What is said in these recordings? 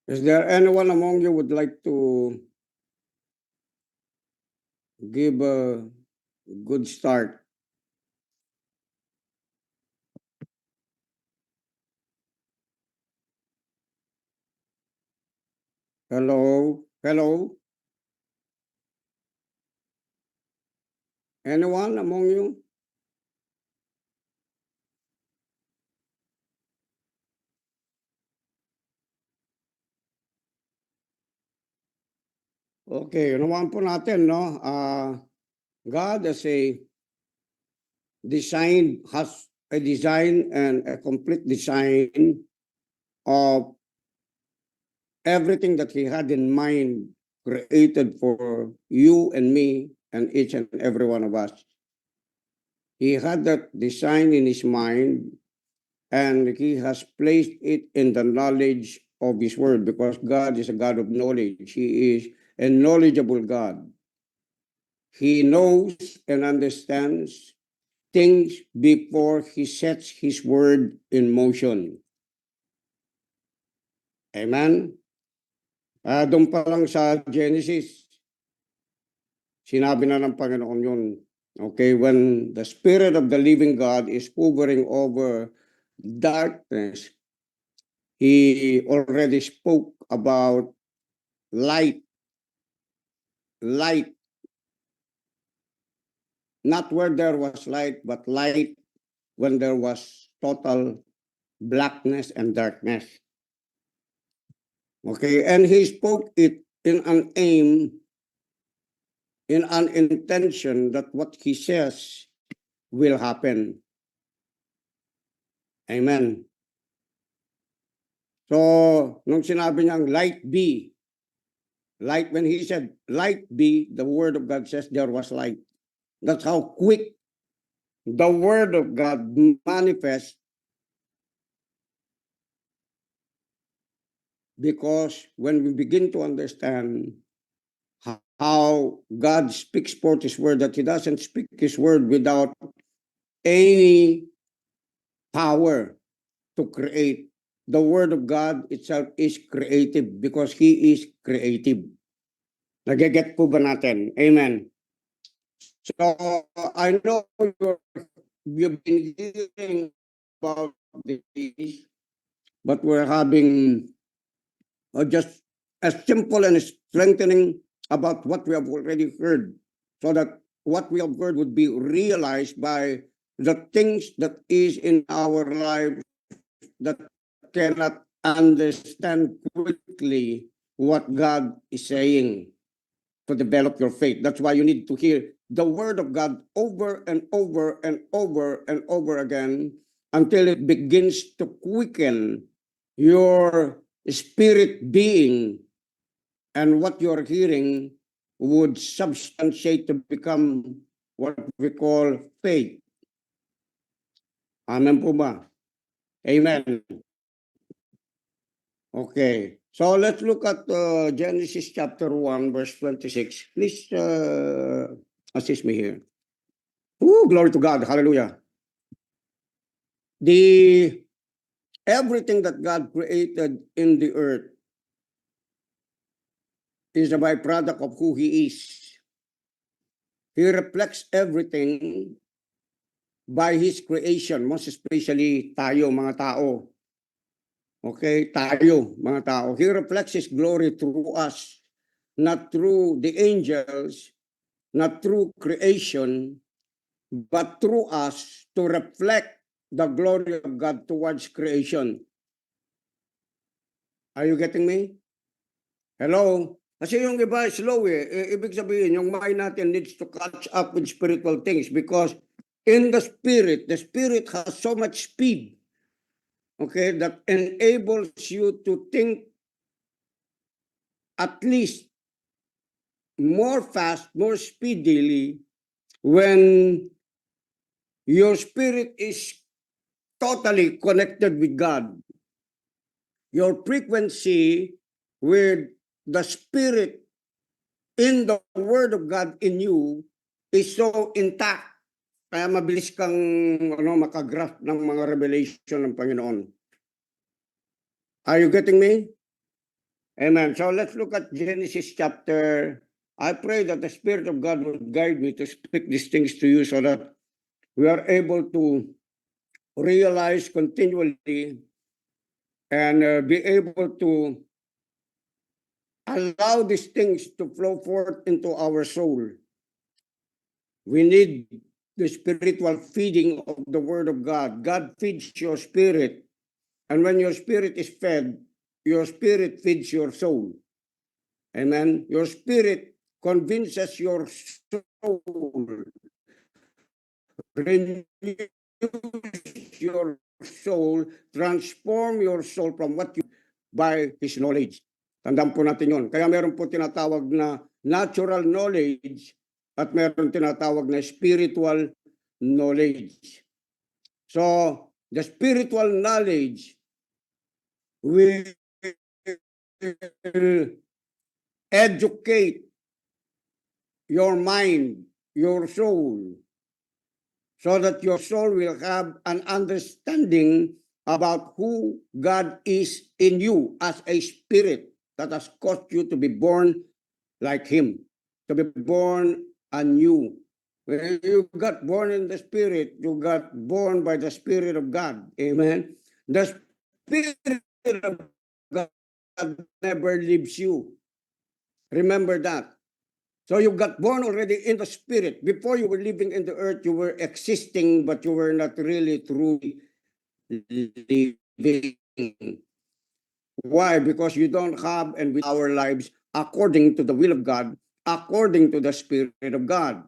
Is there anyone among you would like to give a good start? Hello? Hello? Anyone among you? Okay, naman po natin, no? God has a design and a complete design of everything that He had in mind created for you and me and each and every one of us. He had that design in His mind and He has placed it in the knowledge of His Word because God is a God of knowledge. He is a knowledgeable God. He knows and understands things before He sets His Word in motion. Amen? Doon pa lang sa Genesis, sinabi na ng Panginoon yun. Okay, when the Spirit of the living God is hovering over darkness, He already spoke about light. Light. Not where there was light, but light when there was total blackness and darkness. Okay, and He spoke it in an aim, in an intention that what He says will happen. Amen. So, nung sinabi niyang light be, light, when He said light be, the Word of God says there was light. That's how quick the Word of God manifests, because when we begin to understand how God speaks forth His Word, that He doesn't speak His Word without any power to create. The Word of God itself is creative because He is creative. Nageget po ba natin? Amen. So, I know you've been hearing about this, but we're having just as simple and strengthening about what we have already heard, so that what we have heard would be realized by the things that is in our life that cannot understand quickly what God is saying to develop your faith. That's why you need to hear the word of God over and over and over and over again until it begins to quicken your spirit being, and what you're hearing would substantiate to become what we call faith. Amen po ba? Amen. Okay. So let's look at Genesis chapter 1, verse 26. Please assist me here. Ooh, glory to God. Hallelujah. Everything that God created in the earth is a byproduct of who He is. He reflects everything by His creation, most especially tayo, mga tao. Okay, tayo, mga tao. He reflects His glory through us, not through the angels, not through creation, but through us to reflect the glory of God towards creation. Are you getting me? Hello? Kasi yung iba slow eh. Ibig sabihin, yung mind natin needs to catch up with spiritual things because in the Spirit has so much speed, okay, that enables you to think at least more fast, more speedily when your spirit is totally connected with God. Your frequency with the Spirit in the Word of God in you is so intact. Kaya mabilis kang makagrasp ng mga revelation ng Panginoon. Are you getting me? Amen. So let's look at Genesis chapter. I pray that the Spirit of God will guide me to speak these things to you so that we are able to realize continually and be able to allow these things to flow forth into our soul. We need the spiritual feeding of the Word of God. God feeds your spirit. And when your spirit is fed, your spirit feeds your soul. Amen. Your spirit convinces your soul, renews your soul, transform your soul from what you by His knowledge. Tandaan po natin yun. Kaya meron po tinatawag na natural knowledge at meron tinatawag na spiritual knowledge. So, the spiritual knowledge will educate your mind, your soul, so that your soul will have an understanding about who God is in you as a spirit that has caused you to be born like Him, to be born anew. When you got born in the Spirit, you got born by the Spirit of God. Amen. The Spirit of God never leaves you. Remember that. So you got born already in the Spirit. Before you were living in the earth, you were existing, but you were not really truly living. Why? Because you don't have and with our lives according to the will of God, according to the Spirit of God.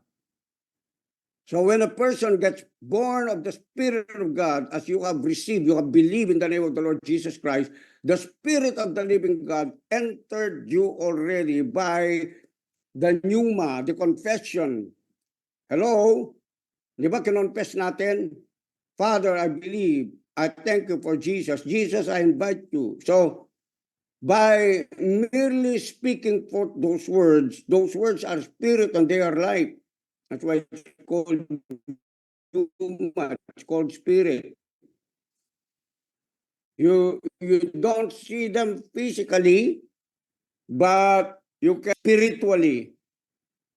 So when a person gets born of the Spirit of God, as you have received, you have believed in the name of the Lord Jesus Christ, the Spirit of the living God entered you already by the pneuma, the confession. Hello? Di ba kinonfess natin? Father, I believe. I thank you for Jesus. Jesus, I invite you. So, by merely speaking forth those words are spirit and they are life. That's why it's called pneuma. It's called spirit. You don't see them physically, but you can spiritually.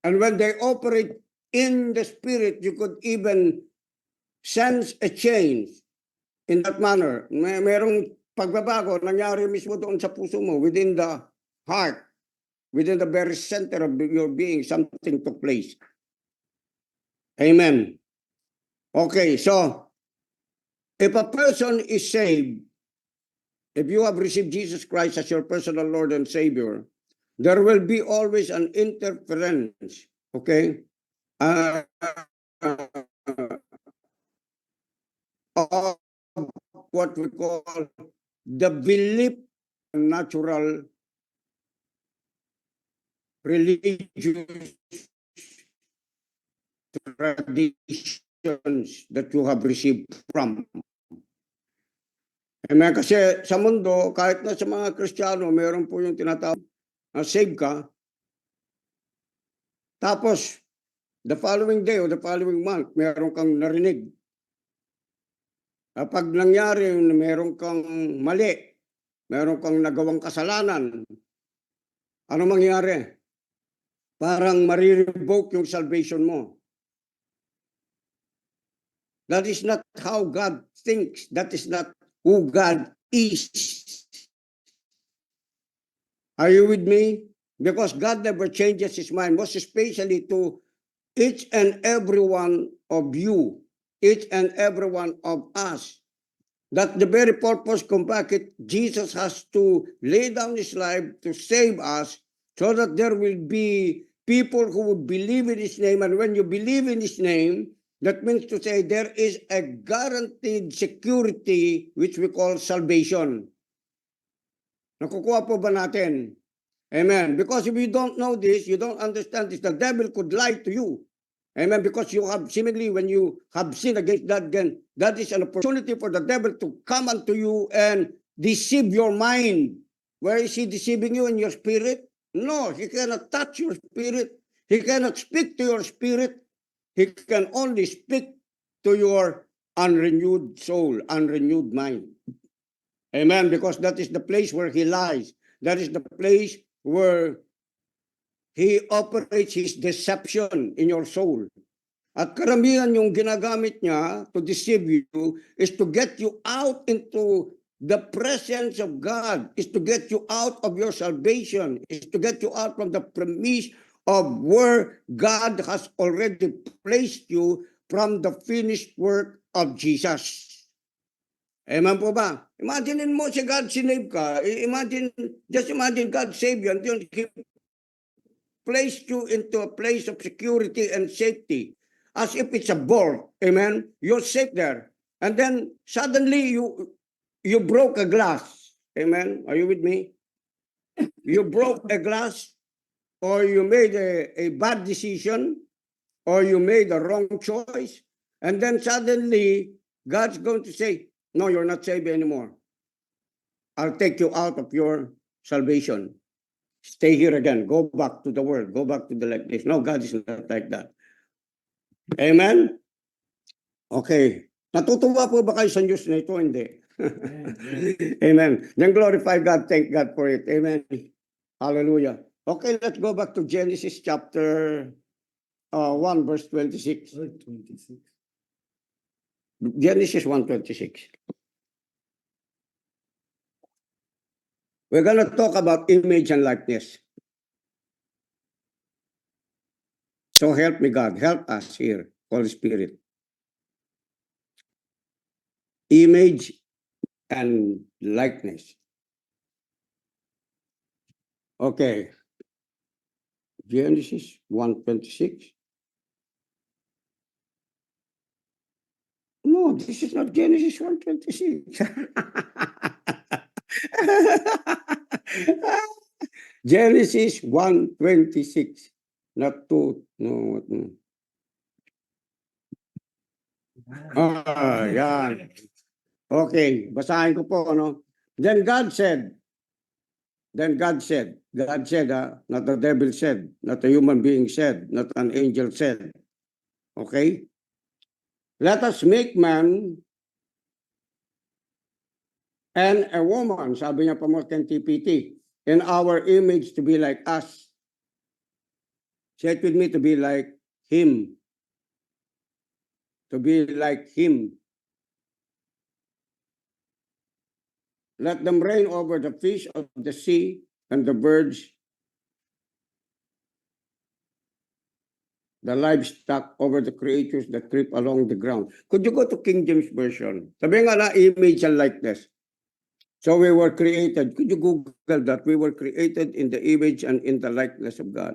And when they operate in the spirit, you could even sense a change in that manner. Merong pagbabago nangyari mismo doon sa puso mo, within the heart, within the very center of your being, something took place. Amen. Okay, so if a person is saved, if you have received Jesus Christ as your personal Lord and Savior, there will be always an interference, okay, of what we call the belief, natural religious traditions that you have received from. Amen. Kasi sa mundo, kahit na sa mga Kristiyano, meron po yung tinatawag na save ka. Tapos, the following day or the following month, meron kang narinig. Kapag nangyari, meron kang mali, meron kang nagawang kasalanan, ano mangyari? Parang marirevoke yung salvation mo. That is not how God thinks. That is not who God is. Are you with me? Because God never changes His mind, most especially to each and every one of you, each and every one of us. That the very purpose kung bakit Jesus has to lay down His life to save us, so that there will be people who would believe in His name. And when you believe in His name, that means to say there is a guaranteed security which we call salvation. Nakukuha po ba natin? Amen. Because if you don't know this, you don't understand this, the devil could lie to you. Amen. Because you have seemingly, when you have sinned against that, then that is an opportunity for the devil to come unto you and deceive your mind. Where is he deceiving you? In your spirit? No, he cannot touch your spirit. He cannot speak to your spirit. He can only speak to your unrenewed soul, unrenewed mind. Amen. Because that is the place where he lies. That is the place where He operates His deception in your soul. At karamihan yung ginagamit niya to deceive you is to get you out into the presence of God, is to get you out of your salvation, is to get you out from the premise of where God has already placed you from the finished work of Jesus. Amen po ba? Imagine mo si God sinave ka. Just imagine God save you until He placed you into a place of security and safety. As if it's a vault. Amen? You're safe there. And then suddenly you broke a glass. Amen? Are you with me? You broke a glass, or you made a bad decision, or you made a wrong choice. And then suddenly God's going to say, no, you're not saved anymore. I'll take you out of your salvation. Stay here again. Go back to the world. Go back to the like this. No, God is not like that. Amen? Okay. Natutuwa po ba kayo sa news na ito? Hindi. Amen. Then glorify God. Thank God for it. Amen. Hallelujah. Okay, let's go back to Genesis chapter 1 verse 26. 26. Genesis 1:26. We're going to talk about image and likeness. So help me God. Help us here, Holy Spirit. Image and likeness. Okay. Genesis 1:26. No, this is not Genesis 1:26. Genesis 1:26. Not 2. No. Yan. Okay, basahin ko po, ano? Then God said, not the devil said, not a human being said, not an angel said. Okay? Let us make man and a woman, sabi niya pa mo kay TPT, in our image to be like us. Say it with me, to be like him. To be like him. Let them reign over the fish of the sea and the birds, the livestock, over the creatures that creep along the ground. Could you go to King James Version? Sabi nga na, image and likeness. So we were created. Could you Google that? We were created in the image and in the likeness of God.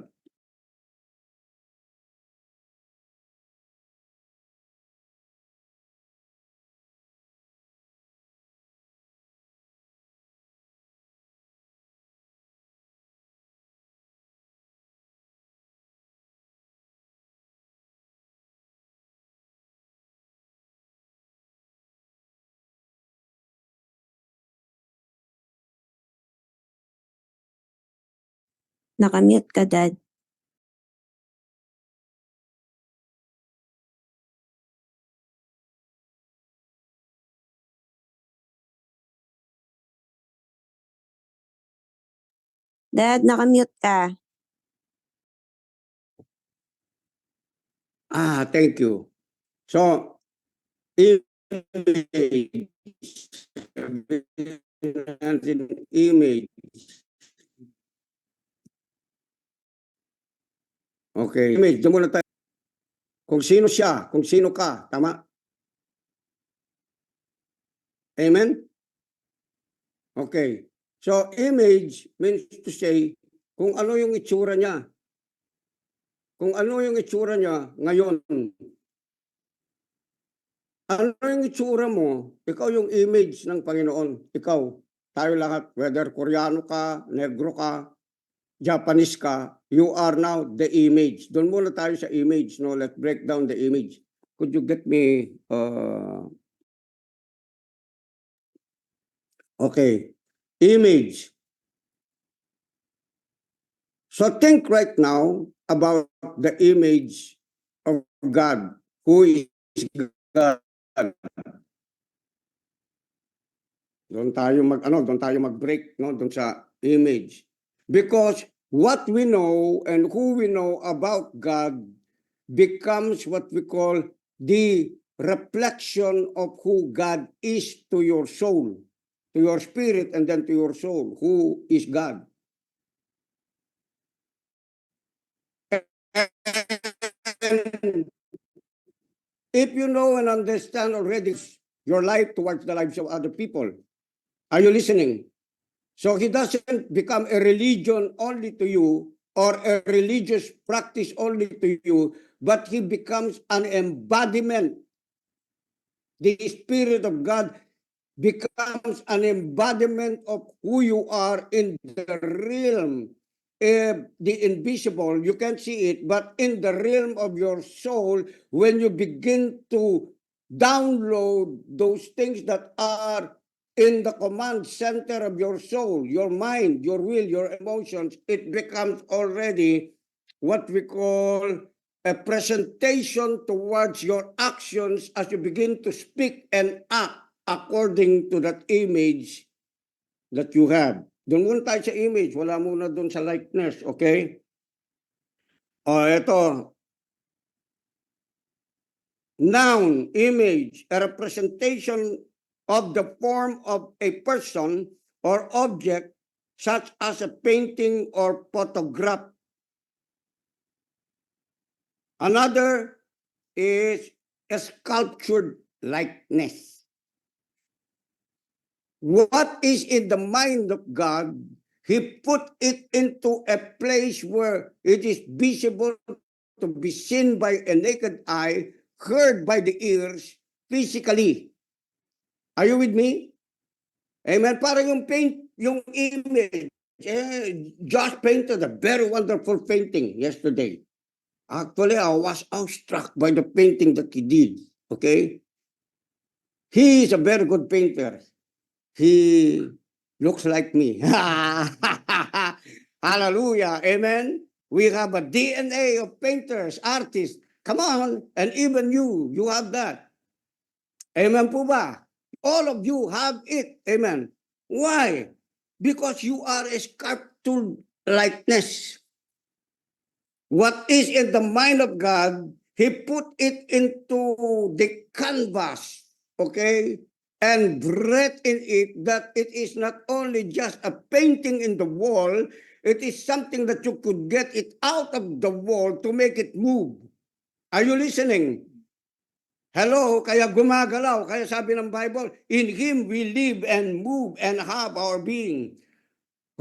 Nakamute ka, Dad. Dad, nakamute ka. Thank you. So, image image. Okay, image. Diyan muna tayo. Kung sino siya, kung sino ka. Tama? Amen? Okay. So, image means to say kung ano yung itsura niya. Kung ano yung itsura niya ngayon. Ano yung itsura mo, ikaw yung image ng Panginoon. Ikaw, tayo lahat, whether Koreano ka, Negro ka, Japanese ka, you are now the image. Doon muna tayo sa image. No? Let's break down the image. Could you get me... Okay. Image. So think right now about the image of God. Who is God? Doon tayo mag-break, no? Doon sa image. Because what we know and who we know about God becomes what we call the reflection of who God is to your soul, to your spirit, and then to your soul. Who is God? And if you know and understand already your life towards the lives of other people, are you listening? So he doesn't become a religion only to you or a religious practice only to you, but he becomes an embodiment. The Spirit of God becomes an embodiment of who you are in the realm, the invisible. You can't see it, but in the realm of your soul, when you begin to download those things that are in the command center of your soul, your mind, your will, your emotions, it becomes already what we call a presentation towards your actions as you begin to speak and act according to that image that you have. Doon muna tayo sa image, wala muna doon sa likeness, okay? O, ito. Noun, image, a representation of the form of a person or object such as a painting or photograph. Another is a sculptured likeness. What is in the mind of God, He put it into a place where it is visible to be seen by a naked eye, heard by the ears, physically. Are you with me? Amen. Parang yung image, Josh painted a very wonderful painting yesterday. Actually, I was awestruck by the painting that he did. Okay? He is a very good painter. He looks like me. Hallelujah. Amen. We have a DNA of painters, artists. Come on. And even you have that. Amen po ba? All of you have it. Amen. Why? Because you are a sculptured likeness. What is in the mind of God, He put it into the canvas, okay? And breathed in it that it is not only just a painting in the wall, it is something that you could get it out of the wall to make it move. Are you listening? Hello, kaya gumagalaw, kaya sabi ng Bible, in Him we live and move and have our being.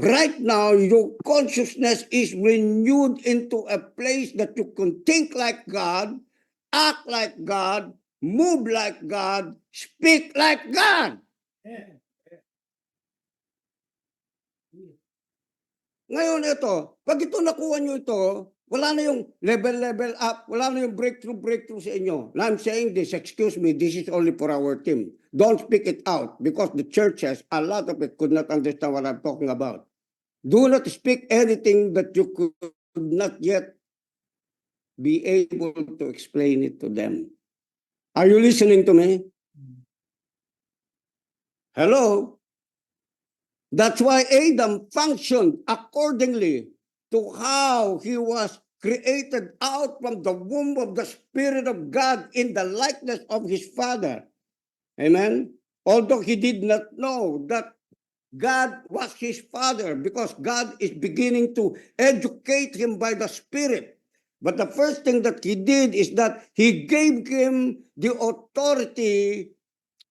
Right now, your consciousness is renewed into a place that you can think like God, act like God, move like God, speak like God. Ngayon ito, pag ito nakuha nyo ito, wala na yung level up, wala na yung breakthrough sa inyo. Now I'm saying this, excuse me, this is only for our team. Don't speak it out because the churches, a lot of it could not understand what I'm talking about. Do not speak anything that you could not yet be able to explain it to them. Are you listening to me? Hello? That's why Adam functioned accordingly to how he was created out from the womb of the Spirit of God in the likeness of his Father. Amen? Although he did not know that God was his Father because God is beginning to educate him by the Spirit. But the first thing that he did is that he gave him the authority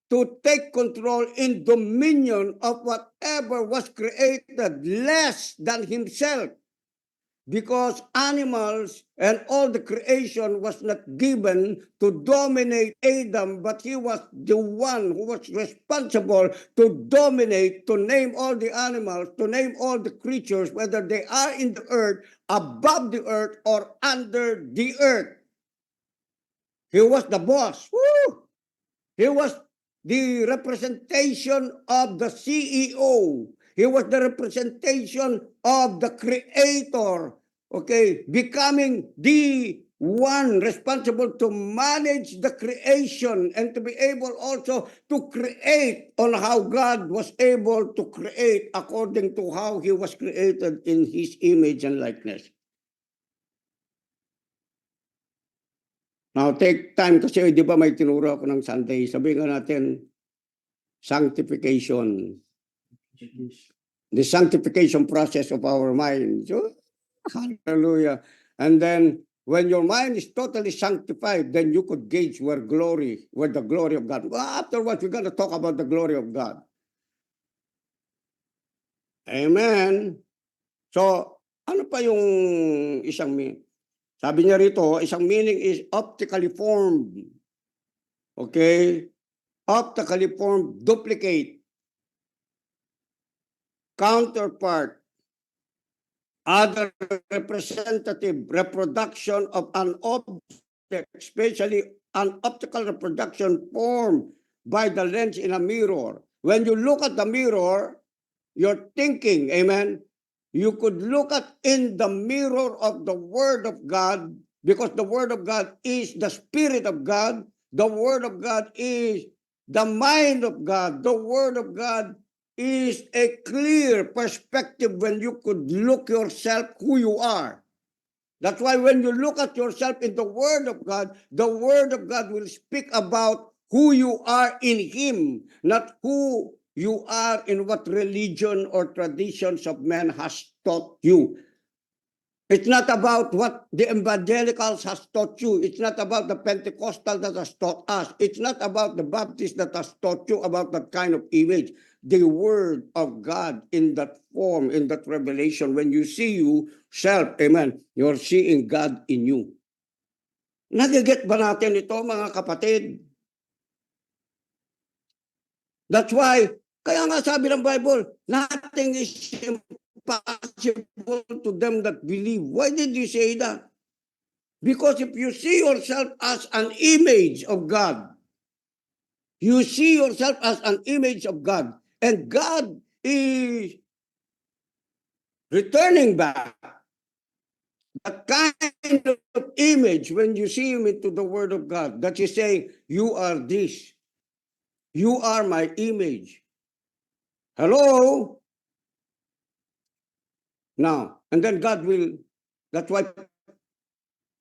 to take control in dominion of whatever was created less than himself. Because animals and all the creation was not given to dominate Adam, but he was the one who was responsible to dominate, to name all the animals, to name all the creatures, whether they are in the earth, above the earth, or under the earth. He was the boss. Woo! He was the representation of the CEO. He was the representation of the creator. Okay, becoming the one responsible to manage the creation and to be able also to create on how God was able to create according to how he was created in his image and likeness. Now, take time kasi di ba may tinuro ako ng Sunday. Sabihin nga natin, sanctification. The sanctification process of our mind. So, hallelujah. And then, when your mind is totally sanctified, then you could gauge where the glory of God. Well, afterwards, we're going to talk about the glory of God. Amen. So, ano pa yung isang meaning? Sabi niya rito, isang meaning is optically formed. Okay? Optically formed, duplicate, counterpart, other representative reproduction of an object, especially an optical reproduction formed by the lens in a mirror. When you look at the mirror, you're thinking, amen, you could look at in the mirror of the Word of God, because the Word of God is the Spirit of God, the Word of God is the mind of God, the Word of God is a clear perspective when you could look yourself who you are. That's why when you look at yourself in the Word of God will speak about who you are in Him, not who you are in what religion or traditions of men has taught you. It's not about what the evangelicals has taught you. It's not about the Pentecostal that has taught us. It's not about the Baptist that has taught you about that kind of image. The Word of God in that form, in that revelation, when you see yourself, amen, you're seeing God in you. Nagiget ba natin ito, mga kapatid? That's why, kaya nga sabi ng Bible, nothing is impossible to them that believe. Why did you say that? Because if you see yourself as an image of God, you see yourself as an image of God, and God is returning back that kind of image when you see him into the Word of God, that is saying, you are this. You are my image. Hello? Now, and then God will, that's why,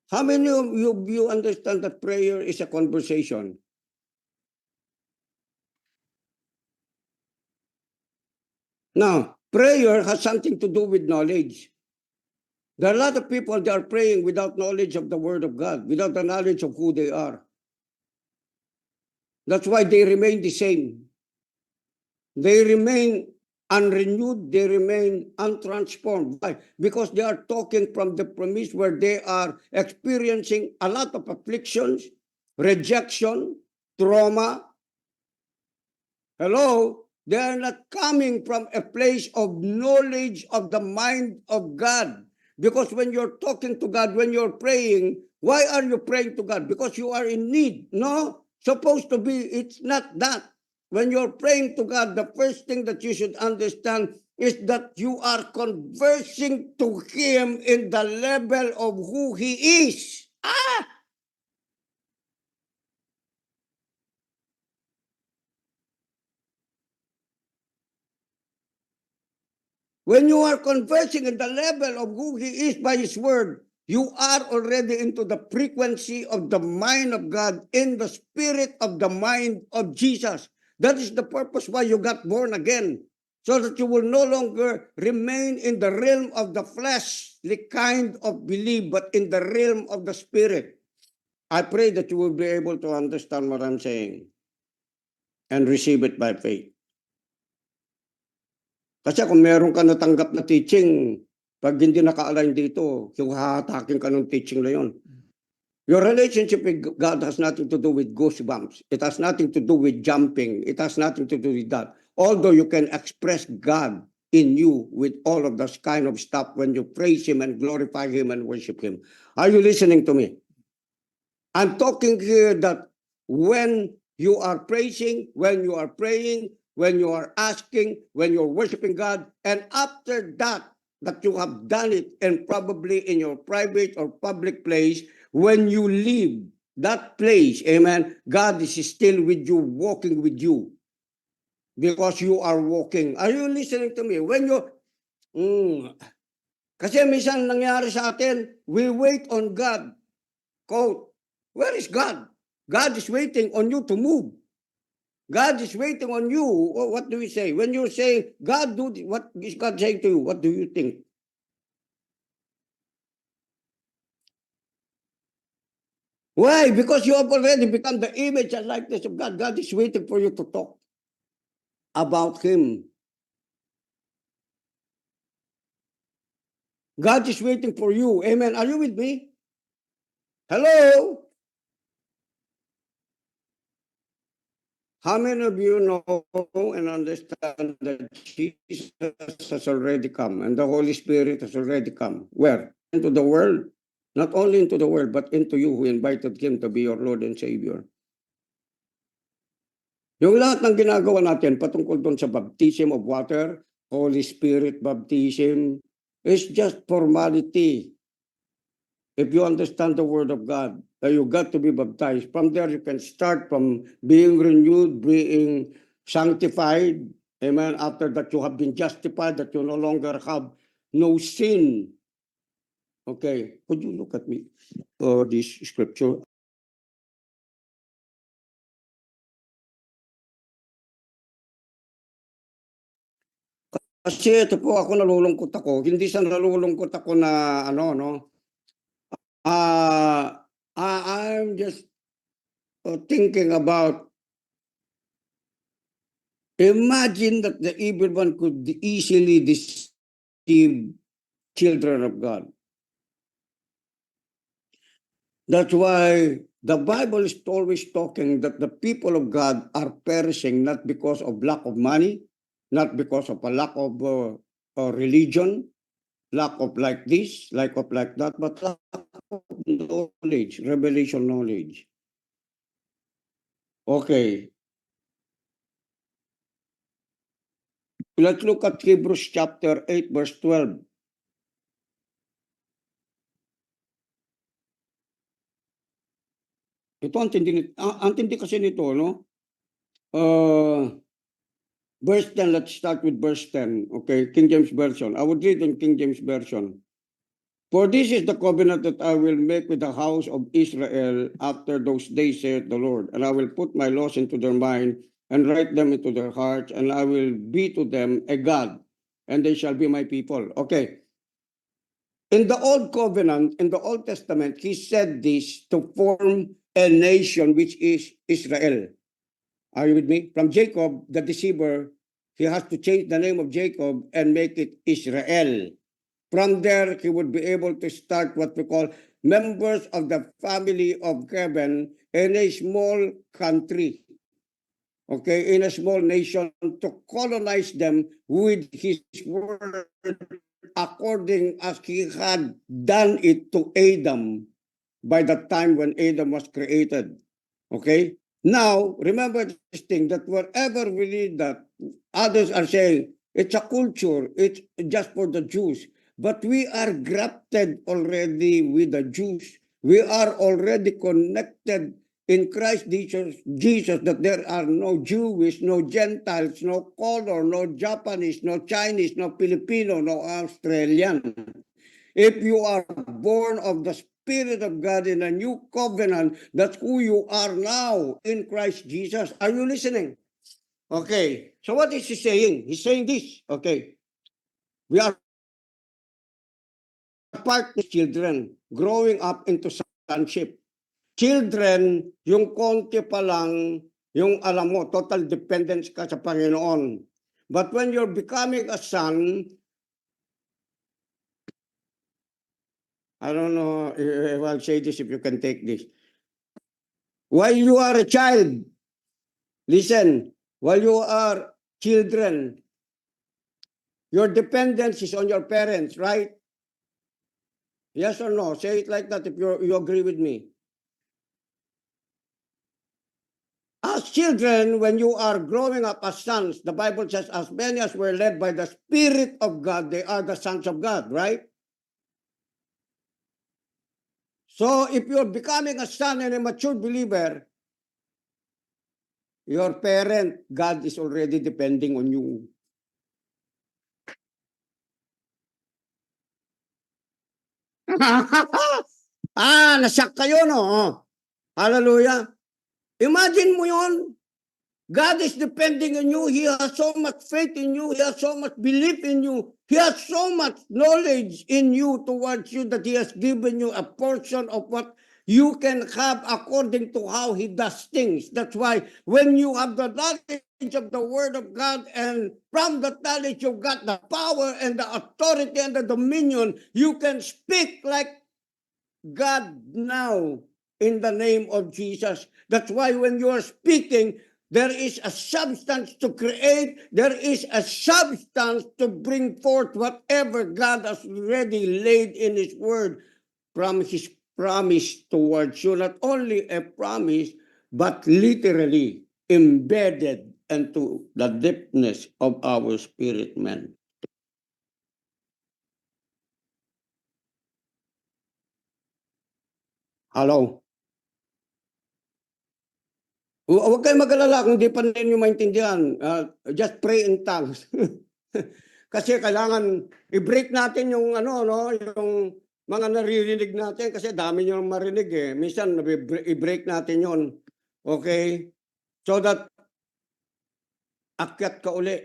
how many of you understand that prayer is a conversation? Now, prayer has something to do with knowledge. There are a lot of people that are praying without knowledge of the Word of God, without the knowledge of who they are. That's why they remain the same. They remain unrenewed, they remain untransformed. Why? Because they are talking from the premise where they are experiencing a lot of afflictions, rejection, trauma. Hello? They are not coming from a place of knowledge of the mind of God. Because when you're talking to God, when you're praying, why are you praying to God? Because you are in need. No, supposed to be, it's not that. When you're praying to God, the first thing that you should understand is that you are conversing to Him in the level of who He is. When you are conversing in the level of who He is by His Word, you are already into the frequency of the mind of God, in the spirit of the mind of Jesus. That is the purpose why you got born again, so that you will no longer remain in the realm of the fleshly kind of belief, but in the realm of the spirit. I pray that you will be able to understand what I'm saying and receive it by faith. Kasi kung meron ka natanggap na teaching, pag hindi naka-align dito, yung hahatakin ka ng teaching na yun. Your relationship with God has nothing to do with goosebumps. It has nothing to do with jumping. It has nothing to do with that. Although you can express God in you with all of this kind of stuff when you praise Him and glorify Him and worship Him. Are you listening to me? I'm talking here that when you are praising, when you are praying, when you are asking, when you're worshiping God, and after that you have done it, and probably in your private or public place, when you leave that place, amen, God is still with you, walking with you. Because you are walking. Are you listening to me? When you, kasi minsan nangyari sa atin, we wait on God. Quote, where is God? God is waiting on you to move. God is waiting on you. What do we say? When you say, God, do what is God saying to you? What do you think? Why? Because you have already become the image and likeness of God. God is waiting for you to talk about Him. God is waiting for you. Amen. Are you with me? Hello? How many of you know and understand that Jesus has already come and the Holy Spirit has already come? Where? Into the world. Not only into the world, but into you who invited Him to be your Lord and Savior. Yung lahat ng ginagawa natin patungkol doon sa baptism of water, Holy Spirit baptism, is just formality. If you understand the Word of God, you got to be baptized. From there, you can start from being renewed, being sanctified. Amen. After that, you have been justified, that you no longer have no sin. Okay. Could you look at me for this scripture? Kasi ito po ako nalulungkot ako. Hindi sa nalulungkot ako na ano, no? I'm just thinking about, imagine that the evil one could easily deceive children of God. That's why the Bible is always talking that the people of God are perishing not because of lack of money, not because of a lack of religion, lack of like this, lack of like that, but lack of knowledge, revelation knowledge. Okay. Let's look at Hebrews chapter 8, verse 12. Ito ang tindi kasi nito, no? Verse 10, let's start with verse 10. Okay, King James Version. I would read in King James Version. For this is the covenant that I will make with the house of Israel after those days, saith the Lord. And I will put my laws into their mind and write them into their hearts, and I will be to them a God, and they shall be my people. Okay. In the Old Covenant, in the Old Testament, He said this to form a nation which is Israel. Are you with me? From Jacob, the deceiver, he has to change the name of Jacob and make it Israel. From there, he would be able to start what we call members of the family of heaven in a small country. Okay, in a small nation, to colonize them with His word according as He had done it to Adam by the time when Adam was created. Okay? Now, remember this thing, that wherever we read that, others are saying, it's a culture, it's just for the Jews. But we are grafted already with the Jews. We are already connected in Christ Jesus, that there are no Jewish, no Gentiles, no color, no Japanese, no Chinese, no Filipino, no Australian. If you are born of the Spirit of God in a new covenant, that's who you are now in Christ Jesus. Are you listening? Okay. So what is He saying? He's saying this. Okay. We are part of children growing up into sonship. Children, yung konti pa lang, yung alam mo, total dependence ka sa Panginoon. But when you're becoming a son, I don't know if I'll say this, if you can take this. While you are a child, listen, while you are children, your dependence is on your parents, right? Yes or no? Say it like that if you agree with me. As children, when you are growing up as sons, the Bible says, as many as were led by the Spirit of God, they are the sons of God, right? So if you're becoming a son and a mature believer, your parent, God is already depending on you. Nasyak kayo, no? Hallelujah. Imagine mo yun. God is depending on you. He has so much faith in you. He has so much belief in you. He has so much knowledge in you towards you that He has given you a portion of what you can have according to how He does things. That's why when you have the knowledge of the Word of God, and from that knowledge you've got the power and the authority and the dominion, you can speak like God now in the name of Jesus. That's why when you are speaking, there is a substance to create. There is a substance to bring forth whatever God has already laid in His Word from His promise towards you. Not only a promise, but literally embedded into the deepness of our spirit man. Hello? Huwag kayong mag-alala kung di pa ninyo maintindihan. Just pray in tongues. Kasi kailangan i-break natin yung ano, no, yung mga naririnig natin kasi dami nyo marinig eh. Minsan i-break natin yon. Okay? So that akyat ka uli.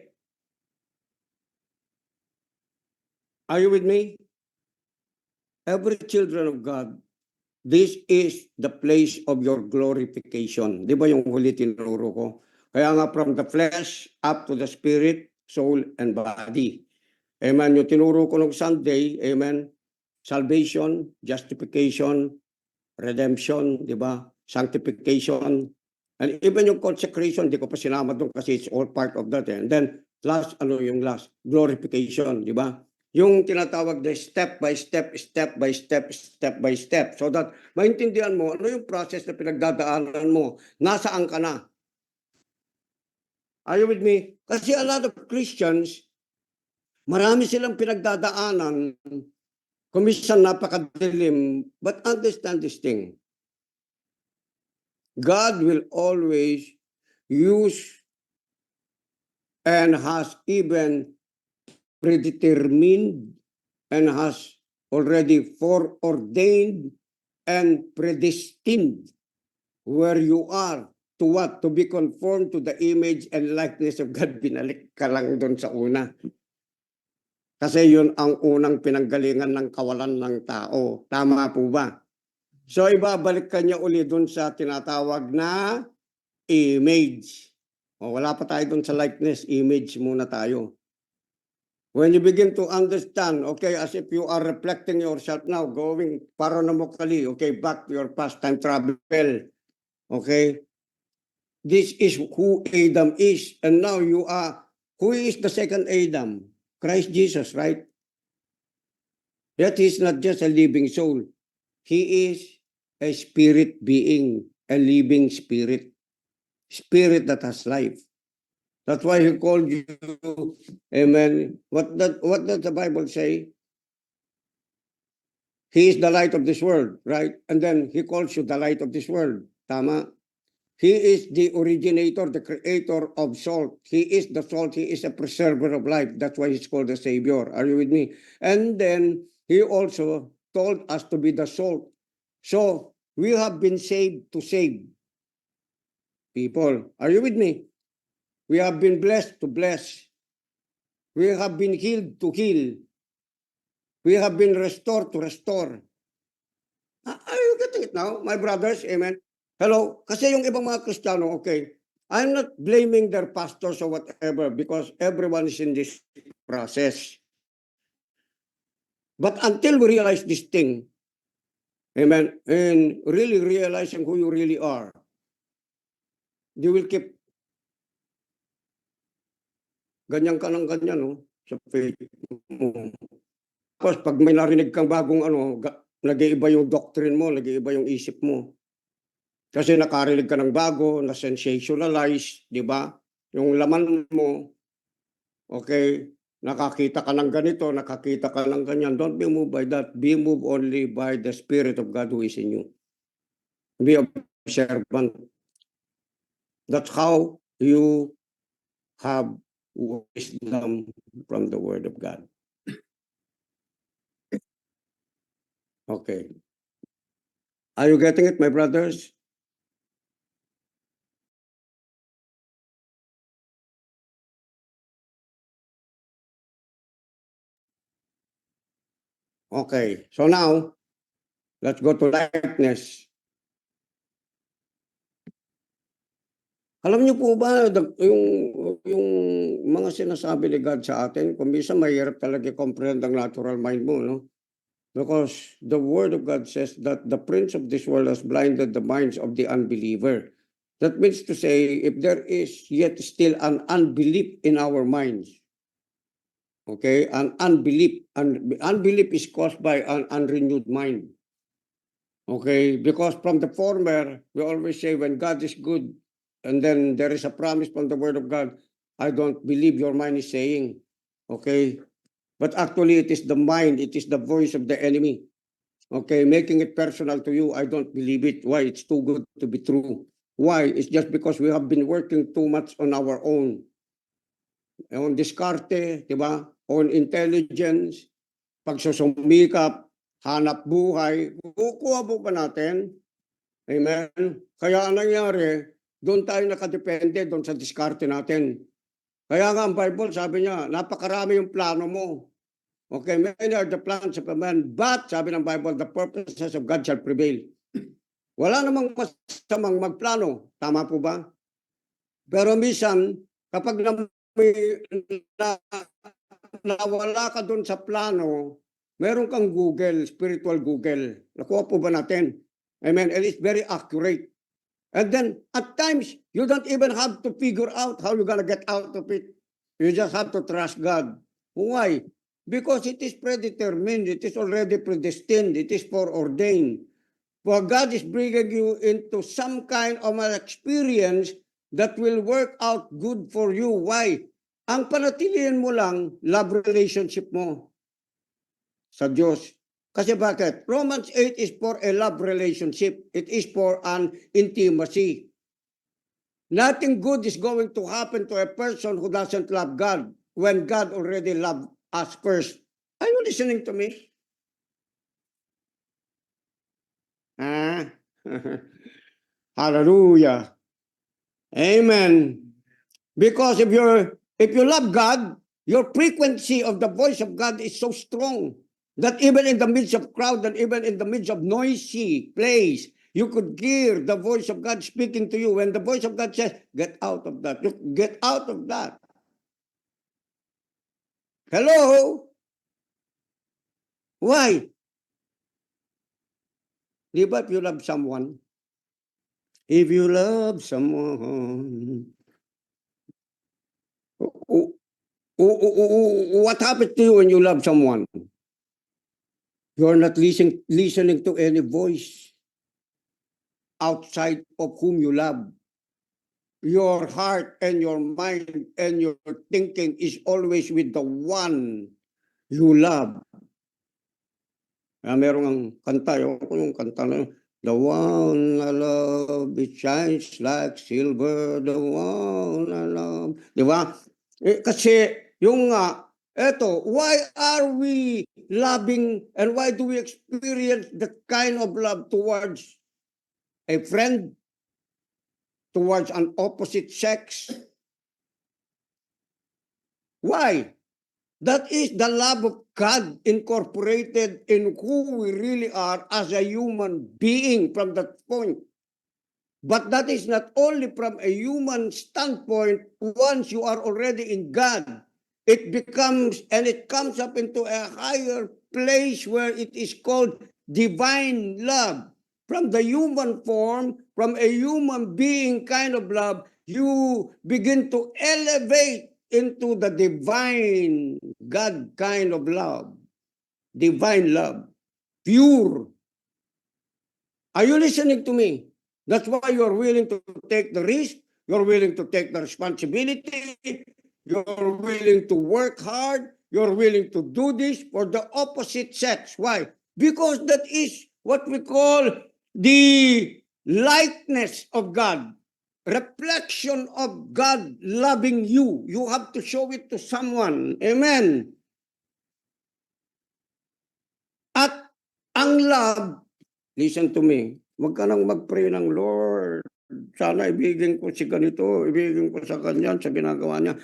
Are you with me? Every children of God, this is the place of your glorification. Di ba yung huli tinuro ko? Kaya nga from the flesh up to the spirit, soul, and body. Amen. Yung tinuro ko nung Sunday, amen, salvation, justification, redemption, di ba? Sanctification, and even yung consecration, di ko pa sinama doon kasi it's all part of that. And then, last, yung last? Glorification, di ba? Yung tinatawag na step by step, step by step, step by step. So that maintindihan mo, ano yung process na pinagdadaanan mo, nasaan ka na. Are you with me? Kasi a lot of Christians, marami silang pinagdadaanan, kumisan napakadilim, but understand this thing. God will always use and has even predetermined and has already foreordained and predestined where you are to what? To be conformed to the image and likeness of God. Binalik ka lang doon sa una. Kasi yun ang unang pinanggalingan ng kawalan ng tao. Tama po ba? So ibabalik ka niya uli doon sa tinatawag na image. O, wala pa tayo doon sa likeness, image muna tayo. When you begin to understand, okay, as if you are reflecting yourself now, going paranomically, okay, back to your past time travel, okay, this is who Adam is, and now you are, who is the second Adam? Christ Jesus, right? Yet he is not just a living soul. He is a spirit being, a living spirit. Spirit that has life. That's why he called you, amen. What does the Bible say? He is the light of this world, right? And then he calls you the light of this world. Tama? He is the originator, the creator of salt. He is the salt. He is a preserver of life. That's why he's called the Savior. Are you with me? And then he also told us to be the salt. So we have been saved to save people. Are you with me? We have been blessed to bless. We have been healed to heal. We have been restored to restore. Are you getting it now, my brothers? Amen. Hello? Kasi yung ibang mga Kristiyano, okay, I'm not blaming their pastors or whatever because everyone is in this process. But until we realize this thing, amen, and really realizing who you really are, you will keep ganyan ka ng ganyan, no? Sa faith mo. Tapos pag may narinig kang bagong ano, nag-iiba yung doctrine mo, nag-iiba yung isip mo. Kasi nakarinig ka ng bago, na-sensationalize, di ba? Yung laman mo, okay, nakakita ka ng ganito, nakakita ka ng ganyan. Don't be moved by that. Be moved only by the Spirit of God who is in you. Be observant. That's how you have wisdom from the Word of God. Okay. Are you getting it, my brothers? Okay. So now, let's go to likeness. Alam niyo po ba, yung mga sinasabi ni God sa atin, kung minsan mahirap talaga i-comprehend ang natural mind mo, no? Because the Word of God says that the prince of this world has blinded the minds of the unbeliever. That means to say, if there is yet still an unbelief in our minds, okay, an unbelief, unbelief is caused by an unrenewed mind. Okay, because from the former, we always say when God is good, and then there is a promise from the Word of God, I don't believe your mind is saying, okay? But actually, it is the mind, it is the voice of the enemy, okay? Making it personal to you, I don't believe it. Why? It's too good to be true. Why? It's just because we have been working too much on our own. On diskarte, di ba? On intelligence, pagsusumikap, hanap buhay, kukuha po pa natin. Amen? Kaya ang nangyari, doon tayo nakadepende doon sa diskarte natin. Kaya nga ang Bible, sabi niya, napakarami yung plano mo. Okay, many are the plans of a man, but, sabi ng Bible, the purposes of God shall prevail. Wala namang masamang magplano. Tama po ba? Pero minsan, kapag nawala ka doon sa plano, meron kang Google, spiritual Google. Nakuha po ba natin? Amen. And it's very accurate. And then at times, you don't even have to figure out how you're going to get out of it. You just have to trust God. Why? Because it is predetermined. It is already predestined. It is foreordained. For God is bringing you into some kind of an experience that will work out good for you. Why? Ang panatilihin mo lang, love relationship mo sa Diyos. Kasi bakit? Romans 8 is for a love relationship. It is for an intimacy. Nothing good is going to happen to a person who doesn't love God when God already loved us first. Are you listening to me? Ah? Hallelujah. Amen. Because if you love God, your frequency of the voice of God is so strong that even in the midst of crowd and even in the midst of noisy place, you could hear the voice of God speaking to you. When the voice of God says, get out of that. Look, get out of that. Hello? Why? Di ba if you love someone, what happens to you when you love someone? You're not listening to any voice outside of whom you love. Your heart and your mind and your thinking is always with the one you love. Merong ang kanta, yung kanta na yun, the one I love, it shines like silver, the one I love. Di ba? Kasi yung eto, why are we loving and why do we experience that kind of love towards a friend, towards an opposite sex? Why? That is the love of God incorporated in who we really are as a human being from that point. But that is not only from a human standpoint. Once you are already in God, it becomes and it comes up into a higher place where it is called divine love. From the human form, from a human being kind of love, you begin to elevate into the divine God kind of love. Divine love. Pure. Are you listening to me? That's why you're willing to take the risk. You're willing to take the responsibility. You're willing to work hard. You're willing to do this for the opposite sex. Why? Because that is what we call the likeness of God, reflection of God loving you. You have to show it to someone. Amen. At ang love, listen to me, huwag ka nang mag-pray ng Lord. Sana ibigin ko si ganito, ibigin ko sa ganyan, sa ginagawa niya.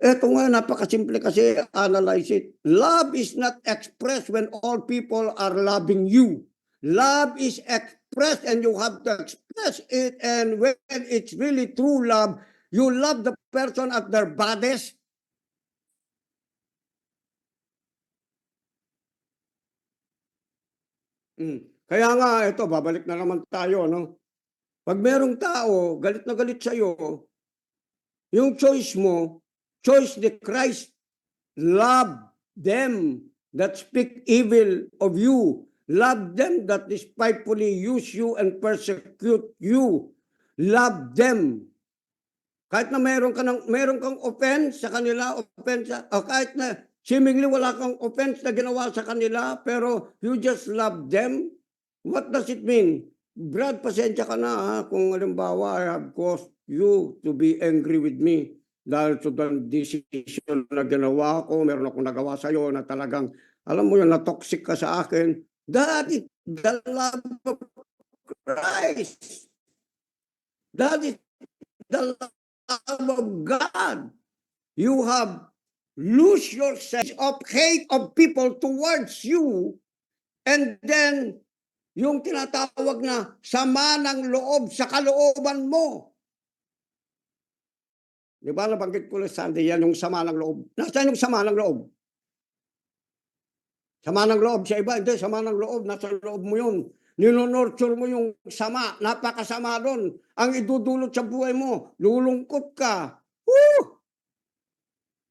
Ito nga, napakasimple kasi, analyze it. Love is not expressed when all people are loving you. Love is expressed and you have to express it. And when it's really true love, you love the person at their baddest. Kaya nga, ito, babalik na naman tayo, no? Pag merong tao, galit na galit sa'yo, yung choice mo, choice ni Christ, love them that speak evil of you. Love them that despitefully use you and persecute you. Love them. Kahit na meron kang offense sa kanila, o kahit na seemingly wala kang offense na ginawa sa kanila, pero you just love them. What does it mean? Brad, pasensya ka na ha, kung halimbawa I have caused you to be angry with me dahil sa decision na ginawa ko, meron akong nagawa sa'yo na talagang, alam mo yun, na-toxic ka sa akin. That is the love of Christ. That is the love of God. You have lose your sense of hate of people towards you, and then yung tinatawag na sama ng loob sa kalooban mo. Di ba nabanggit ko last Sunday yan, yung sama ng loob. Nasaan yung sama ng loob? Sama ng loob sa iba, hindi, sama ng loob, nasa loob mo yun. Ninonurture mo yung sama, napakasama doon. Ang idudulot sa buhay mo, lulungkot ka. Woo!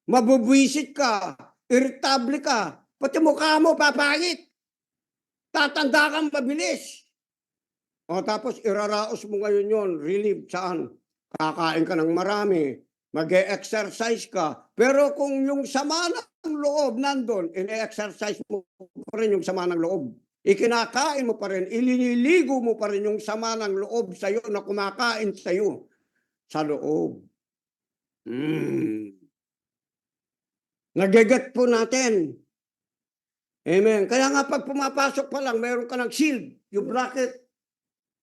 Mabubwisit ka, irritable ka, pati mukha mo papangit. Tatanda kang mabilis. O tapos iraraos mo ngayon yon, relieve saan? Kakain ka ng marami, mag-e-exercise ka. Pero kung yung sama ng loob nandun, ine-exercise mo pa rin yung sama ng loob. Ikinakain mo pa rin, iliniligo mo pa rin yung sama ng loob sa'yo na kumakain sa'yo sa loob. Nageget po natin. Amen. Kaya nga pag pumapasok pa lang, meron ka ng shield. You block it.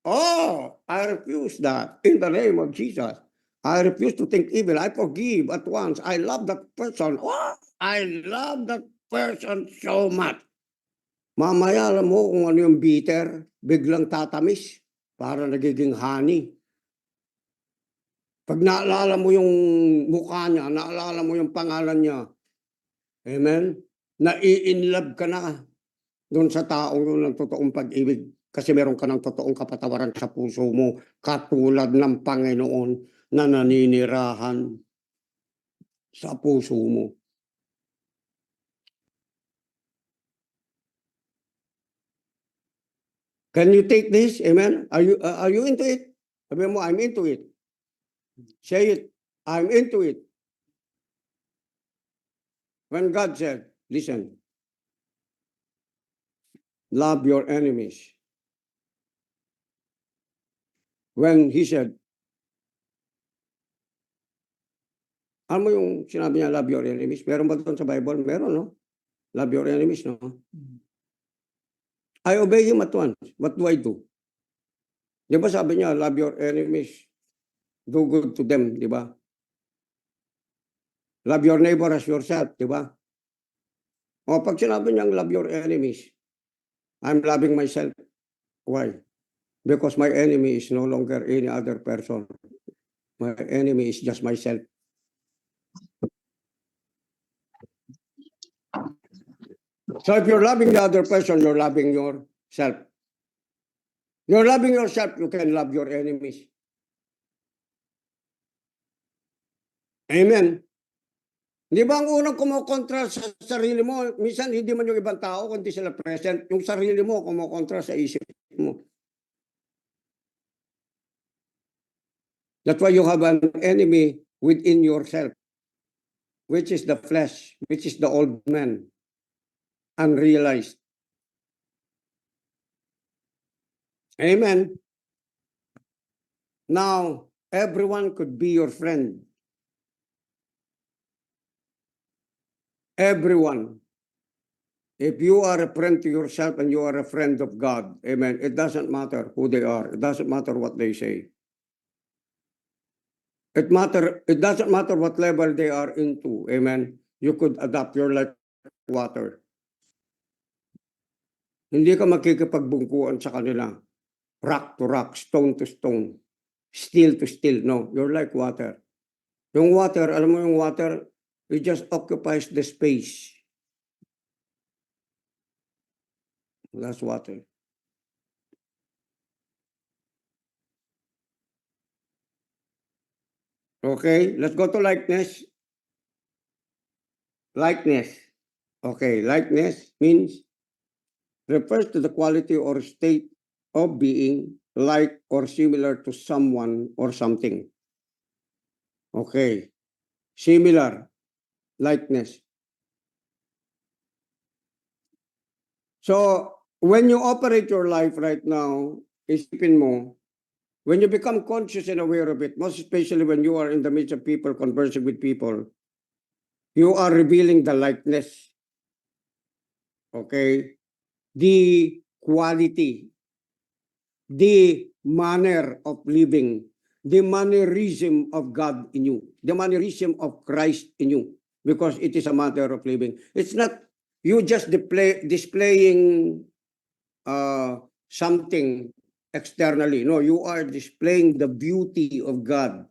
Oh, I refuse that. In the name of Jesus. I refuse to think evil. I forgive at once. I love that person. Oh, I love that person so much. Mamaya alam mo kung ano yung bitter, biglang tatamis para nagiging honey. Pag naalala mo yung mukha niya, naalala mo yung pangalan niya, amen, nai-inlove ka na doon sa taong yun ng totoong pag-ibig. Kasi meron ka ng totoong kapatawaran sa puso mo, katulad ng Panginoon na naninirahan sa puso mo. Can you take this? Amen? Are you into it? Sabi mo, I'm into it. Say it, I'm into it. When God said, listen, love your enemies. When He said, ano mo yung sinabi niya, love your enemies? Meron ba doon sa Bible? Meron, no? Love your enemies, no? I obey Him at once. What do I do? Di ba sabi niya, love your enemies, do good to them, di ba? Love your neighbor as yourself, di ba? O pag sinabi niyang love your enemies, I'm loving myself. Why? Because my enemy is no longer any other person. My enemy is just myself. So if you're loving the other person, you're loving yourself. You're loving yourself, you can love your enemies. Amen. Di ba ang unang kumukontra sa sarili mo, minsan hindi man yung ibang tao, kundi sila present, yung sarili mo kumukontra sa isip mo. That's why you have an enemy within yourself. which is the flesh, which is the old man, unrealized. Amen. Now, everyone could be your friend. Everyone. If you are a friend to yourself and you are a friend of God, amen, it doesn't matter who they are. It doesn't matter what they say. It doesn't matter what level they are into, amen. You could adapt your life water. Hindi ka makikipagbungkuan sa kanila. Rock to rock, stone to stone, steel to steel. No, you're like water. Yung water, alam mo yung water, it just occupies the space. That's water. Okay, let's go to likeness. Likeness. Okay, likeness means refers to the quality or state of being like or similar to someone or something. Okay, similar, likeness. So, when you operate your life right now, isipin mo, when you become conscious and aware of it, most especially when you are in the midst of people, conversing with people, you are revealing the likeness. Okay? The quality, the manner of living, the mannerism of God in you, the mannerism of Christ in you, because it is a matter of living. It's not you just displaying something externally. No, you are displaying the beauty of God,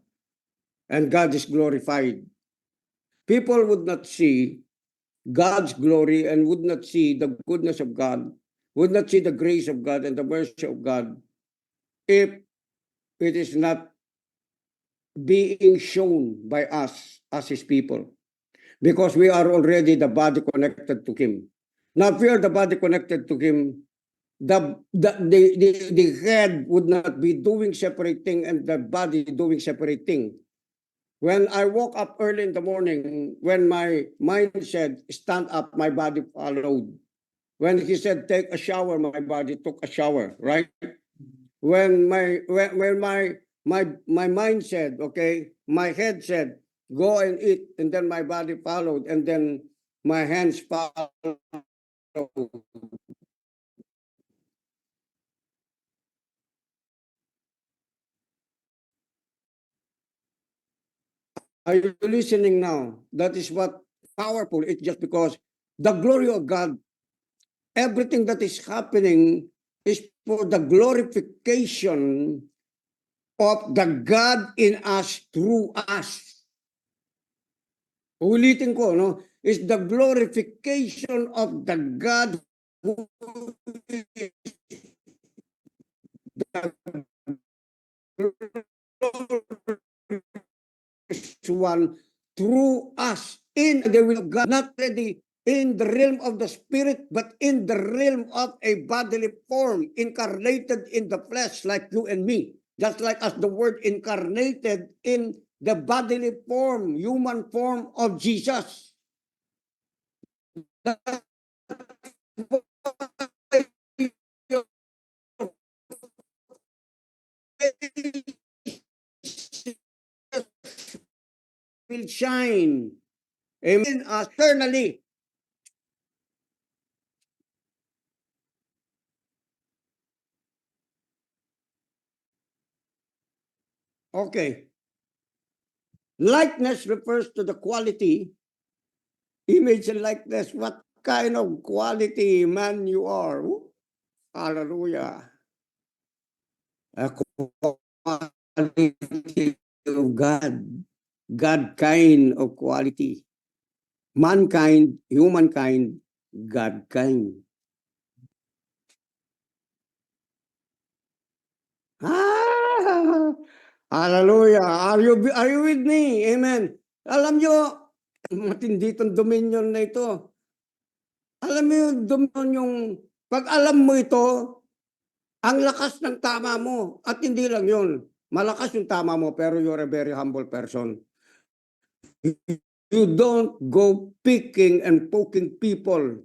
and God is glorified. People would not see God's glory and would not see the goodness of God, would not see the grace of God and the mercy of God if it is not being shown by us as His people. Because we are already the body connected to Him. Now, if we are the body connected to Him, the head would not be doing separate thing and the body doing separate thing. When I woke up early in the morning, when my mind said, stand up, my body followed. When He said, take a shower, my body took a shower, right? When my mind said, okay, my head said, go and eat, and then my body followed, and then my hands followed. Are you listening now? That is what powerful. It's just because the glory of God, everything that is happening is for the glorification of the God in us through us. Ulitin ko, no? Is the glorification of the God who is the one through us in the will of God, not ready in the realm of the spirit, but in the realm of a bodily form, incarnated in the flesh like you and me. Just like as the word incarnated in the bodily form, human form of Jesus. Will shine. Amen. Eternally. Okay. Likeness refers to the quality, image and likeness. What kind of quality man you are? Ooh, hallelujah. A quality of God. God kind of quality. Mankind, humankind, God kind. Ah, hallelujah. Are you with me? Amen. Alam nyo, matindi itong dominion na ito. Alam mo yung dominion yung, pag alam mo ito, ang lakas ng tama mo. At hindi lang yun. Malakas yung tama mo, pero you're a very humble person. You don't go picking and poking people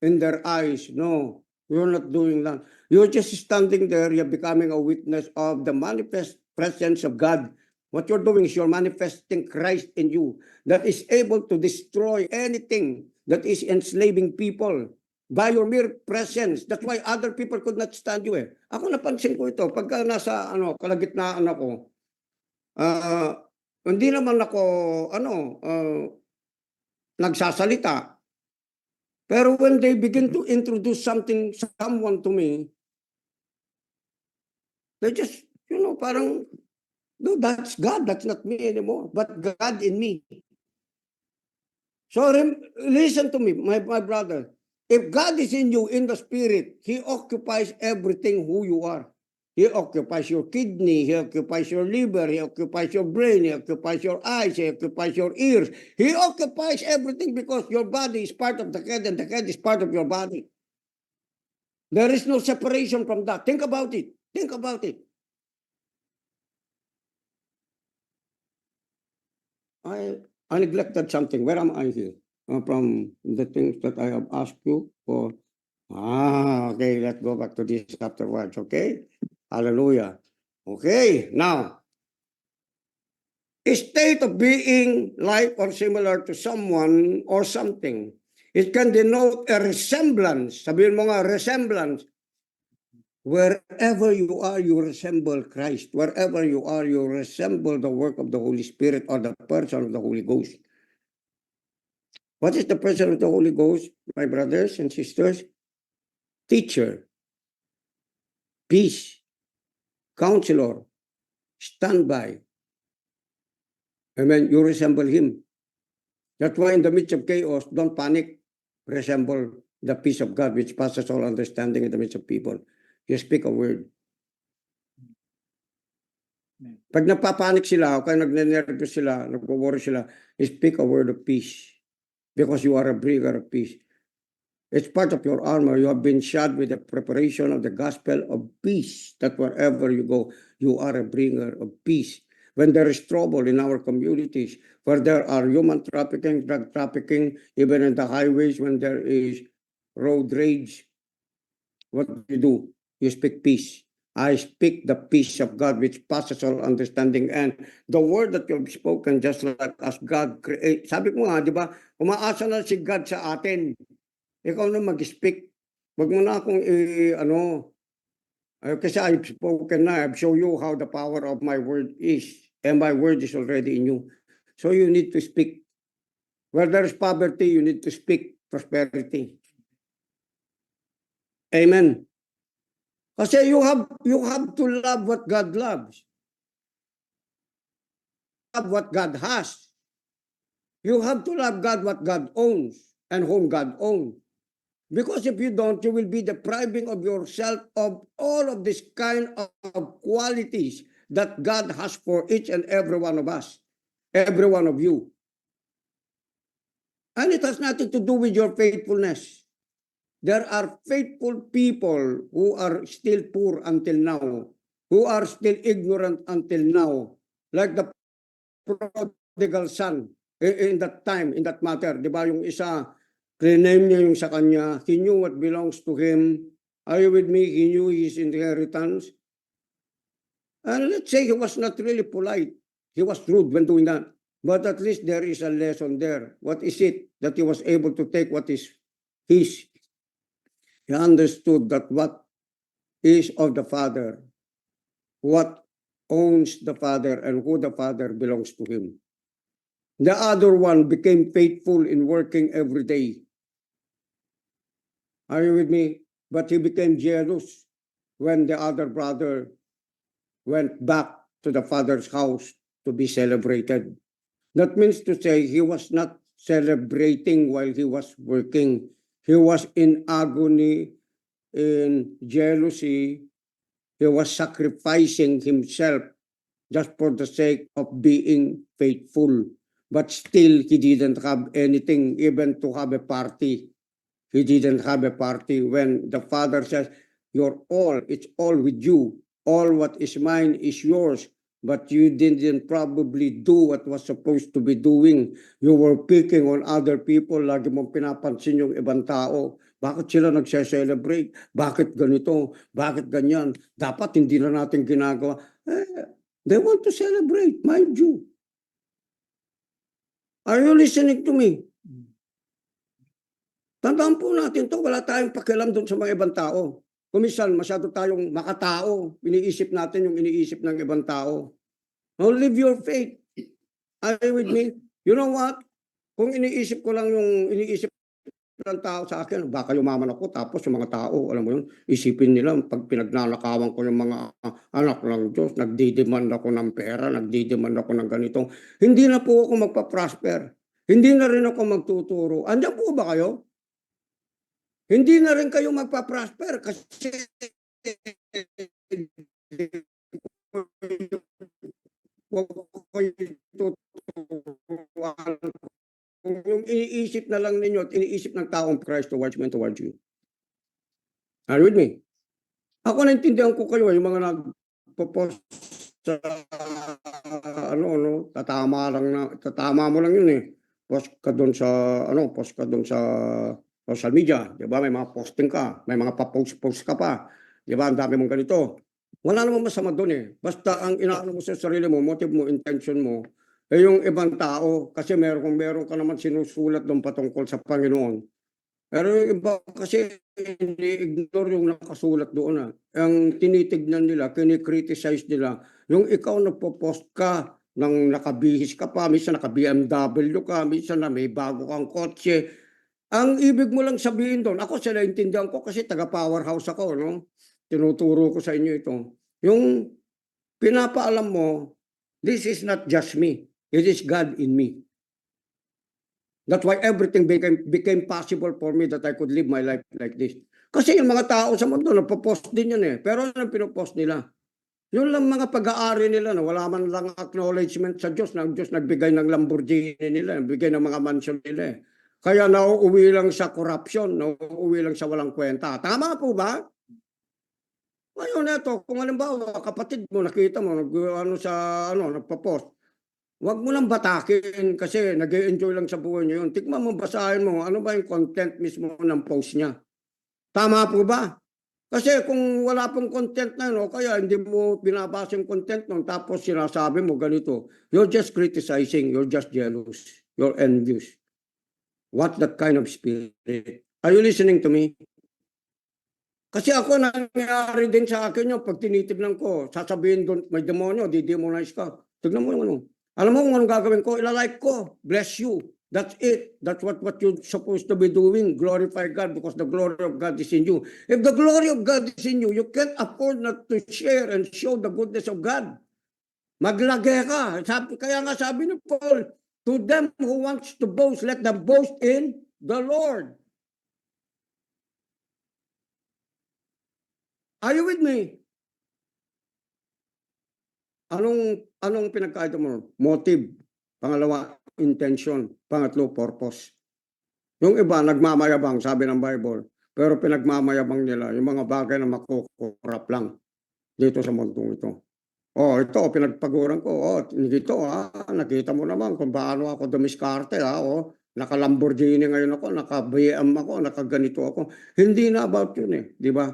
in their eyes. No, you're not doing that. You're just standing there, you're becoming a witness of the manifest presence of God. What you're doing is you're manifesting Christ in you that is able to destroy anything that is enslaving people by your mere presence. That's why other people could not stand you eh. Ako napansin ko ito, pagka nasa kalagitnaan ako, hindi naman ako nagsasalita. Pero when they begin to introduce someone to me, they just, parang, no, that's God, that's not me anymore, but God in me. So listen to me, my brother. If God is in you, in the spirit, He occupies everything who you are. He occupies your kidney, He occupies your liver, He occupies your brain, He occupies your eyes, He occupies your ears. He occupies everything because your body is part of the head and the head is part of your body. There is no separation from that. Think about it. Think about it. I neglected something. Where am I here? From the things that I have asked you for. Okay, let's go back to this afterwards, okay? Hallelujah. Okay, now, a state of being like or similar to someone or something. It can denote a resemblance. Sabihin mo nga, resemblance. Wherever you are, you resemble Christ. Wherever you are, you resemble the work of the Holy Spirit or the person of the Holy Ghost. What is the person of the Holy Ghost, my brothers and sisters? Teacher, peace, counselor, standby. Amen. You resemble him. That's why in the midst of chaos, don't panic. Resemble the peace of God which passes all understanding in the midst of people. You speak a word. Pag napapanik sila, o kaya nagne-nervous sila, nagwo-worry sila, you speak a word of peace. Because you are a bringer of peace. It's part of your armor. You have been shod with the preparation of the gospel of peace, that wherever you go, you are a bringer of peace. When there is trouble in our communities, where there are human trafficking, drug trafficking, even in the highways, when there is road rage, what do you do? You speak peace. I speak the peace of God which passes all understanding. And the word that you've spoken, just like as God create. Sabi ko nga, di ba, umaasa na si God sa atin. Ikaw na mag-speak. Wag mo na akong kasi I've spoken na, I've shown you how the power of my word is. And my word is already in you. So you need to speak. Where there is poverty, you need to speak prosperity. Amen. Kasi you have to love what God loves. Love what God has. You have to love God what God owns and whom God owns. Because if you don't, you will be depriving of yourself of all of this kind of qualities that God has for each and every one of us, every one of you. And it has nothing to do with your faithfulness. There are faithful people who are still poor until now, who are still ignorant until now, like the prodigal son in that time, in that matter. Di ba yung isa, rename niya yung sa kanya, he knew what belongs to him. Are you with me? He knew his inheritance. And let's say he was not really polite. He was rude when doing that. But at least there is a lesson there. What is it that he was able to take what is his? He understood that what is of the Father, what owns the Father, and who the Father belongs to him. The other one became faithful in working every day. Are you with me? But he became jealous when the other brother went back to the father's house to be celebrated. That means to say he was not celebrating while he was working. He was in agony, in jealousy. He was sacrificing himself just for the sake of being faithful. But still, he didn't have anything, even to have a party. He didn't have a party when the father says, "You're all, it's all with you. All what is mine is yours. but you didn't probably do what was supposed to be doing. You were picking on other people. Lagi mong pinapansin yung ibang tao. Bakit sila nagse-celebrate? Bakit ganito? Bakit ganyan? Dapat hindi na natin ginagawa. They want to celebrate, mind you. Are you listening to me? Tandaan po natin to, wala tayong pakialam doon sa mga ibang tao. Kumisan, masyado tayong makatao. Iniisip natin yung iniisip ng ibang tao. Now, live your faith. Are you with me? You know what? Kung iniisip ko lang yung iniisip ng tao sa akin, baka yumaman ako, tapos yung mga tao, alam mo yun, isipin nila, pag pinagnanakawan ko yung mga anak ng Diyos, nagdidemand ako ng pera, nagdidemand ako ng ganito. Hindi na po ako magpa-prosper. Hindi na rin ako magtuturo. Andiyan po ba kayo? Hindi na rin kayo magpa-prosper kasi yung iniisip na lang ninyo at iniisip ng taong Christ towards me and towards you. Are you with me? Ako naintindihan ko kayo, yung mga nagpo-post sa tatama mo lang yun eh. Post ka doon sa social media, 'di ba? May mga posting ka, may mga pa-post ka pa. 'Di ba? Ang dami mong ganito. Wala namang masama doon eh. Basta ang inaano mo sa sarili mo, motive mo, intention mo, eh yung ibang tao, kasi meron ka naman sinusulat doon patungkol sa Panginoon. Pero yung iba kasi ini-ignore yung nakasulat doon. Ang tinitignan nila, kini-criticize nila, yung ikaw nagpo-post ka, nang nakabihis ka pa, minsan naka-BMW ka, minsan na may bago kang kotse. Ang ibig mo lang sabihin doon, ako sila intindihan ko kasi taga-powerhouse ako, no? Tinuturo ko sa inyo ito. Yung pinapaalam mo, this is not just me. It is God in me. That's why everything became possible for me that I could live my life like this. Kasi yung mga tao sa mundo, nagpo-post din yun eh. Pero ano pinopost nila? Yun lang mga pag-aari nila na wala man lang acknowledgement sa Diyos na ang Diyos nagbigay ng Lamborghini nila, nagbigay ng mga mansion nila eh. Kaya nauuwi lang sa corruption, nauuwi lang sa walang kwenta. Tama po ba? Ngayon ito, kung halimbawa kapatid mo, nakita mo, nagpo-post, wag mo lang batakin kasi nag-e-enjoy lang sa buhay niya yun. Tikman mo, basahin mo, ano ba yung content mismo ng post niya. Tama po ba? Kasi kung wala pong content na yun, o kaya hindi mo binabasa yung content nun, tapos sinasabi mo ganito, you're just criticizing, you're just jealous, you're envious. What that kind of spirit? Are you listening to me? Kasi ako nangyari din sa akin yung pag tinitignan ko, sasabihin doon, may demonyo, di-demonize ka. Tignan mo yung ano. Alam mo kung anong gagawin ko? Ilalike ko. Bless you. That's it. That's what you're supposed to be doing. Glorify God because the glory of God is in you. If the glory of God is in you, you can't afford not to share and show the goodness of God. Maglagay ka. Kaya nga sabi ni Paul, to them who wants to boast, let them boast in the Lord. Are you with me? Anong pinagkaiba mo? Motive. Pangalawa, intention. Pangatlo, purpose. Yung iba, nagmamayabang, sabi ng Bible. Pero pinagmamayabang nila yung mga bagay na makukurap lang dito sa mundong ito. Oh, ito, pinagpaguran ko. Oh, dito, nakita mo naman kung paano ako dumiskarte, oh. Naka-Lamborghini ngayon ako, naka-BM ako, naka-ganito ako. Hindi na about yun eh, di ba?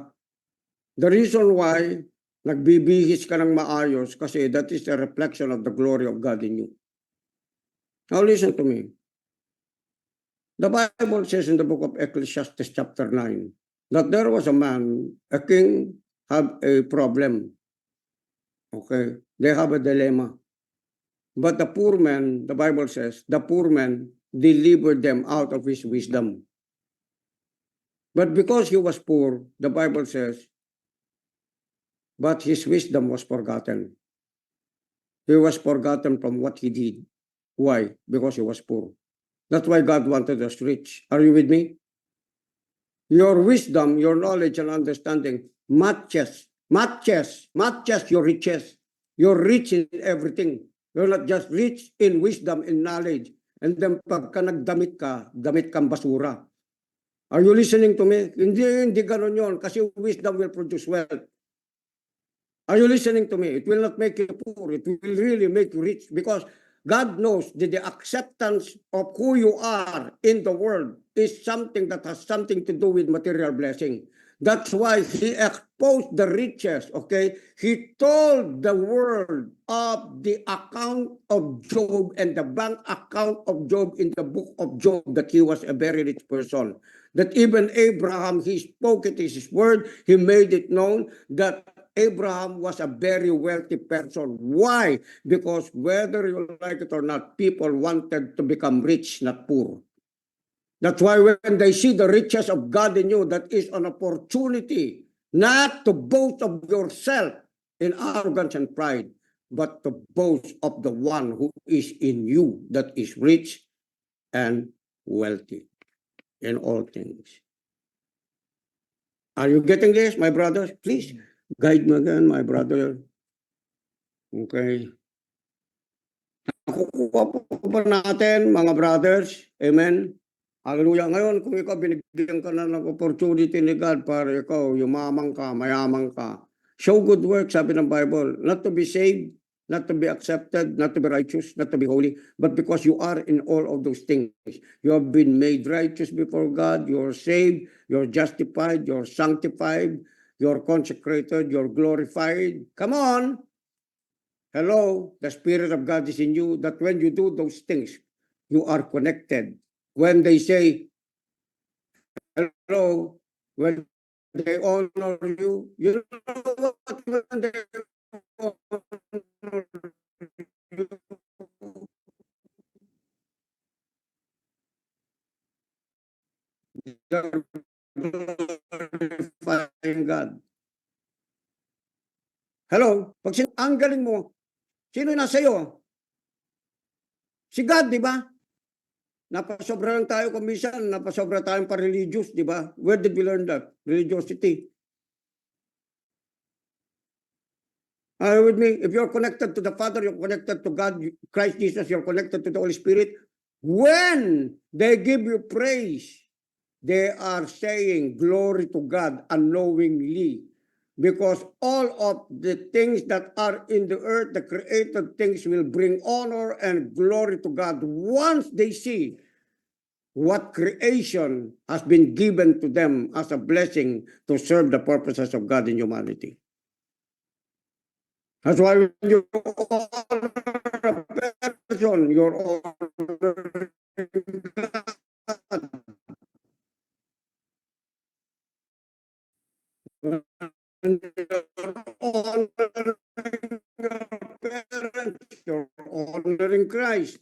The reason why nagbibihis ka ng maayos kasi that is a reflection of the glory of God in you. Now listen to me. The Bible says in the book of Ecclesiastes chapter 9 that there was a man, a king, have a problem. Okay, they have a dilemma. But the poor man, the Bible says, the poor man delivered them out of his wisdom. But because he was poor, the Bible says, but his wisdom was forgotten. He was forgotten from what he did. Why? Because he was poor. That's why God wanted us rich. Are you with me? Your wisdom, your knowledge and understanding matches your riches. You're rich in everything. You're not just rich in wisdom and knowledge. And then pagka nagdamit ka, damit kang basura. Are you listening to me? Hindi ganun yun. Kasi wisdom will produce wealth. Are you listening to me? It will not make you poor. It will really make you rich because God knows that the acceptance of who you are in the world is something that has something to do with material blessing. That's why he exposed the riches, okay? He told the world of the account of Job and the bank account of Job in the book of Job that he was a very rich person. That even Abraham, he spoke it, his word, he made it known that Abraham was a very wealthy person. Why? Because whether you like it or not, people wanted to become rich, not poor. That's why when they see the riches of God in you, that is an opportunity not to boast of yourself in arrogance and pride, but to boast of the one who is in you that is rich and wealthy in all things. Are you getting this, my brothers? Please guide me again, my brother. Okay. Nakukuha po ba natin, mga brothers? Amen? Hallelujah. Ngayon, kung ikaw binigyan ka na ng opportunity ni God para ikaw, yumaman ka, mayaman ka, show good work, sabi ng Bible, not to be saved, not to be accepted, not to be righteous, not to be holy, but because you are in all of those things. You have been made righteous before God, you're saved, you're justified, you're sanctified, you're consecrated, you're glorified. Come on! Hello, the Spirit of God is in you, that when you do those things, you are connected. When they say, hello, when they honor you, you know what? When they honor you, they're glorifying God. Hello, pag ang galing mo, sino nasa iyo? Si God, di ba? Napasobra lang tayo kung minsan, napasobra tayong pa-religious, di ba? Where did we learn that? Religiosity. Are you with me? If you're connected to the Father, you're connected to God, Christ Jesus, you're connected to the Holy Spirit. When they give you praise, they are saying glory to God unknowingly. Because all of the things that are in the earth, the created things, will bring honor and glory to God once they see what creation has been given to them as a blessing to serve the purposes of God in humanity. That's why when you honor a person, you're honoring God. When you're honoring your parents, you're honoring Christ.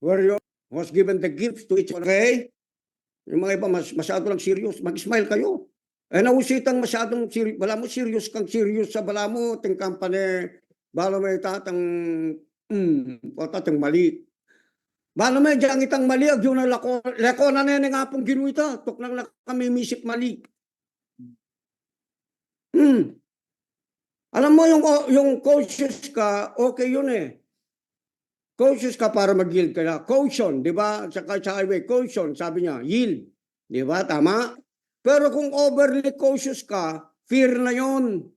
Where you was given the gifts to each other. Okay? Yung mga iba, masyado lang serious. Mag-smile kayo. Eh, nausitang masyadong serious. Bala mo, serious kang serious sa bala mo. Ting kampane, bala mo itatang, o tatang mali. Bala mo, diyang itang mali, ag yun ang lako na nene nga pong ginuita. Tok lang kami misip mali. Alam mo, yung cautious ka, okay yun eh. Cautious ka para mag-yield ka na. Caution, di ba? Sa highway, caution, sabi niya, yield. Di ba? Tama? Pero kung overly cautious ka, fear na yon.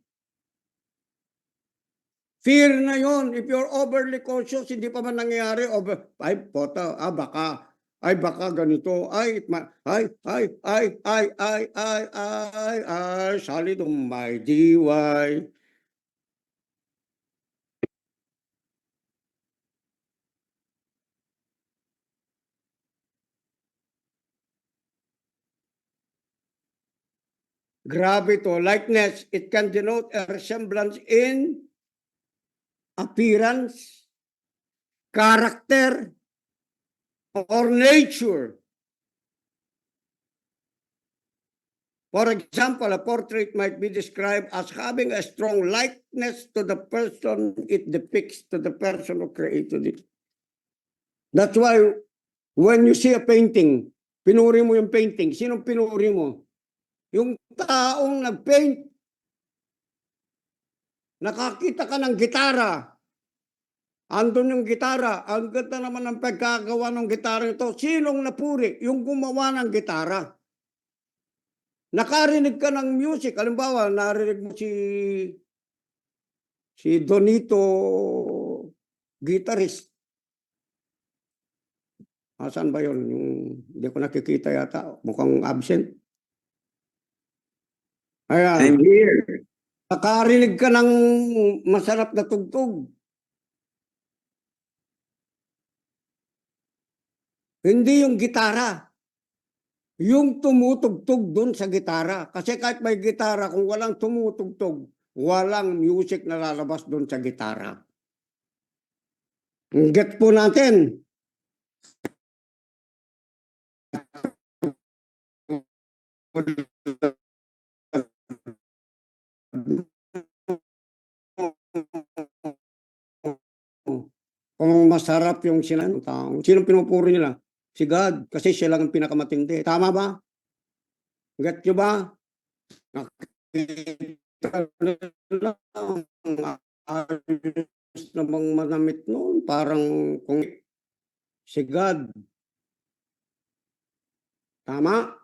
Fear na yon. If you're overly cautious, hindi pa man nangyayari, ay, pota, baka ganito, solid on my DY. Grabe to. Likeness, it can denote a resemblance in appearance, character, or nature. For example, a portrait might be described as having a strong likeness to the person it depicts, to the person who created it. That's why when you see a painting, pinuri mo yung painting. Sinong pinuri mo? Yung taong nag-paint. Nakakita ka ng gitara. Andun yung gitara. Ang ganda naman ng pagkagawa ng gitara ito. Sinong napuri? Yung gumawa ng gitara. Nakarinig ka ng music. Halimbawa, narinig mo si Si Donito, guitarist. Asan ba yun? Yung, hindi ko nakikita yata. Mukhang absent. Ayan. here. Nakarinig ka ng masarap na tugtog. Hindi yung gitara. Yung tumutugtog dun sa gitara. Kasi kahit may gitara, kung walang tumutugtog, walang music na lalabas dun sa gitara. Get po natin. Kung masarap yung ng tao, sinong pinupuri nila? Si God, kasi siya lang ang pinakamatindi. Tama ba? Get nyo ba? Nakita nila ang ayos namang manamit noon. Parang kung si God. Tama?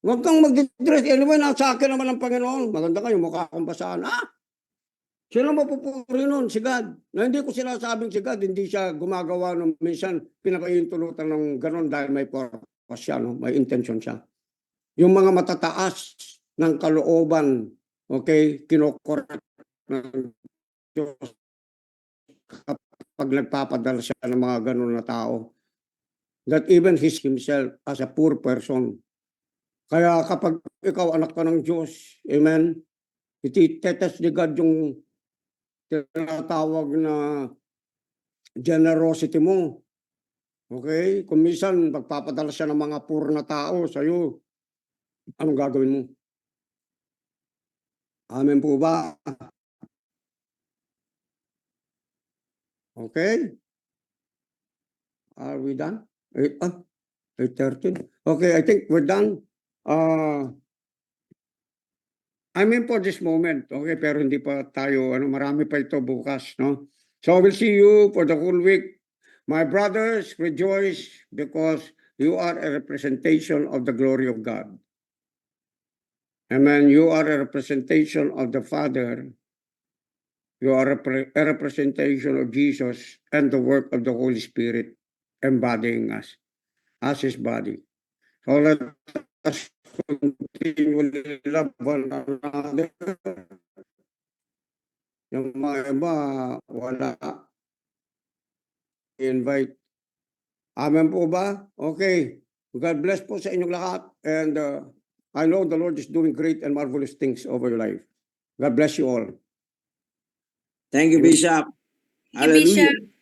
Huwag kang mag-dress. Anyway, nasa akin naman ang Panginoon. Maganda kayo, mukha akong basaan. Sino mapupuri nun? Si God. Na hindi ko sinasabing si God, hindi siya gumagawa ng minsan pinakaintulutan ng ganon dahil may purpose siya, no? May intention siya. Yung mga matataas ng kalooban, okay, kinokorek ng Diyos kapag nagpapadala siya ng mga ganon na tao. That even himself as a poor person. Kaya kapag ikaw anak ka ng Diyos, amen, iti-test ni God yung tinatawag na generosity mo. Okay? Kung minsan magpapadala siya ng mga poor na tao sa iyo, anong gagawin mo? Amen po ba? Okay? Are we done? 8:13. Okay, I think we're done. I'm in for this moment, okay, pero hindi pa tayo, marami pa ito bukas, no? So we'll see you for the whole week. My brothers, rejoice because you are a representation of the glory of God. Amen. You are a representation of the Father. You are a representation of Jesus and the work of the Holy Spirit embodying us as His body. So let us continually love one another. Yung mga iba, wala. Invite. Amen po ba? Okay. God bless po sa inyong lahat. And I know the Lord is doing great and marvelous things over your life. God bless you all. Thank you, Bishop. Thank you, Bishop.